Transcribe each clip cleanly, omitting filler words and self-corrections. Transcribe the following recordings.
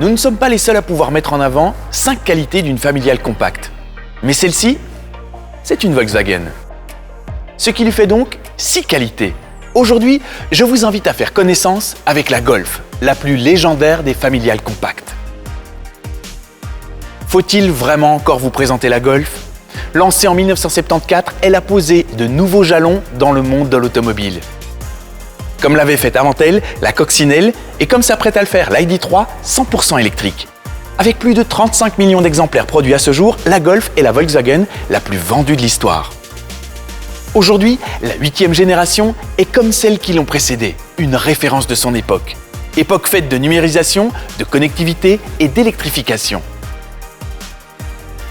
Nous ne sommes pas les seuls à pouvoir mettre en avant 5 qualités d'une familiale compacte. Mais celle-ci, c'est une Volkswagen. Ce qui lui fait donc 6 qualités. Aujourd'hui, je vous invite à faire connaissance avec la Golf, la plus légendaire des familiales compactes. Faut-il vraiment encore vous présenter la Golf ? Lancée en 1974, elle a posé de nouveaux jalons dans le monde de l'automobile. Comme l'avait fait avant elle la Coccinelle et comme s'apprête à le faire l'ID3 100% électrique. Avec plus de 35 millions d'exemplaires produits à ce jour, la Golf est la Volkswagen la plus vendue de l'histoire. Aujourd'hui, la 8e génération est comme celles qui l'ont précédée, une référence de son époque. Époque faite de numérisation, de connectivité et d'électrification.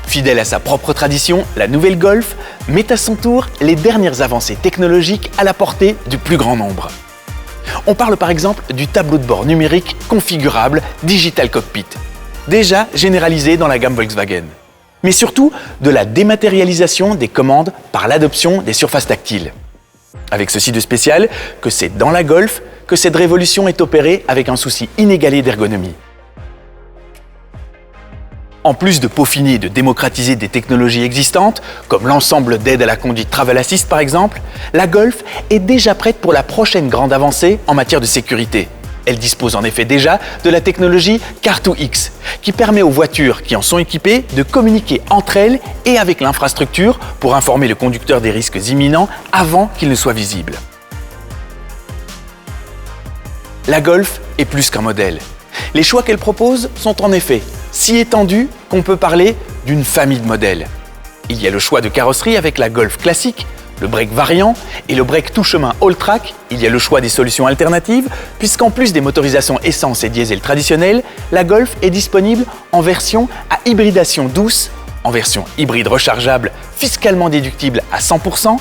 Fidèle à sa propre tradition, la nouvelle Golf met à son tour les dernières avancées technologiques à la portée du plus grand nombre. On parle par exemple du tableau de bord numérique configurable Digital Cockpit, déjà généralisé dans la gamme Volkswagen. Mais surtout de la dématérialisation des commandes par l'adoption des surfaces tactiles. Avec ceci de spécial que c'est dans la Golf que cette révolution est opérée avec un souci inégalé d'ergonomie. En plus de peaufiner et de démocratiser des technologies existantes, comme l'ensemble d'aides à la conduite Travel Assist par exemple, la Golf est déjà prête pour la prochaine grande avancée en matière de sécurité. Elle dispose en effet déjà de la technologie Car2X, qui permet aux voitures qui en sont équipées de communiquer entre elles et avec l'infrastructure pour informer le conducteur des risques imminents avant qu'ils ne soient visibles. La Golf est plus qu'un modèle. Les choix qu'elle propose sont en effet si étendus qu'on peut parler d'une famille de modèles. Il y a le choix de carrosserie avec la Golf classique, le break variant et le break tout-chemin all-track. Il y a le choix des solutions alternatives, puisqu'en plus des motorisations essence et diesel traditionnelles, la Golf est disponible en version à hybridation douce, en version hybride rechargeable fiscalement déductible à 100%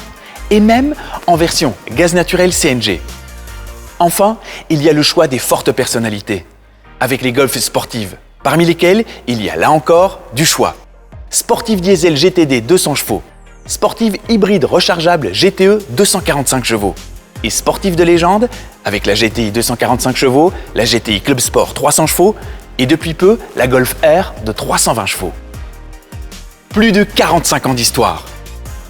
et même en version gaz naturel CNG. Enfin, il y a le choix des fortes personnalités, avec les Golf sportives, parmi lesquelles il y a là encore du choix. Sportive diesel GTD 200 chevaux, sportive hybride rechargeable GTE 245 chevaux et sportive de légende avec la GTI 245 chevaux, la GTI Club Sport 300 chevaux et depuis peu la Golf R de 320 chevaux. Plus de 45 ans d'histoire,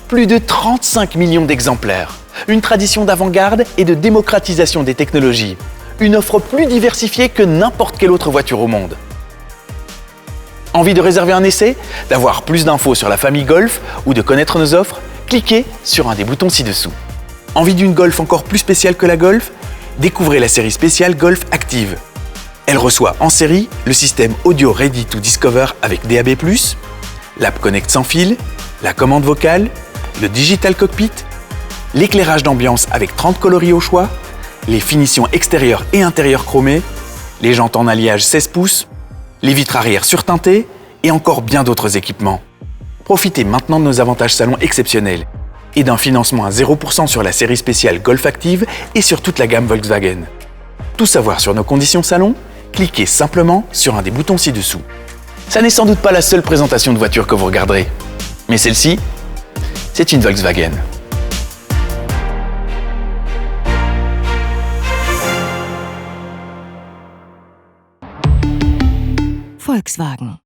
plus de 35 millions d'exemplaires, une tradition d'avant-garde et de démocratisation des technologies, une offre plus diversifiée que n'importe quelle autre voiture au monde. Envie de réserver un essai, d'avoir plus d'infos sur la famille Golf ou de connaître nos offres? Cliquez sur un des boutons ci-dessous. Envie d'une Golf encore plus spéciale que la Golf? Découvrez la série spéciale Golf Active. Elle reçoit en série le système Audio Ready to Discover avec DAB+, l'app Connect sans fil, la commande vocale, le Digital Cockpit, l'éclairage d'ambiance avec 30 coloris au choix, les finitions extérieures et intérieures chromées, les jantes en alliage 16 pouces, les vitres arrière surteintées et encore bien d'autres équipements. Profitez maintenant de nos avantages salon exceptionnels et d'un financement à 0% sur la série spéciale Golf Active et sur toute la gamme Volkswagen. Tout savoir sur nos conditions salon? Cliquez simplement sur un des boutons ci-dessous. Ça n'est sans doute pas la seule présentation de voiture que vous regarderez, mais celle-ci, c'est une Volkswagen. Volkswagen.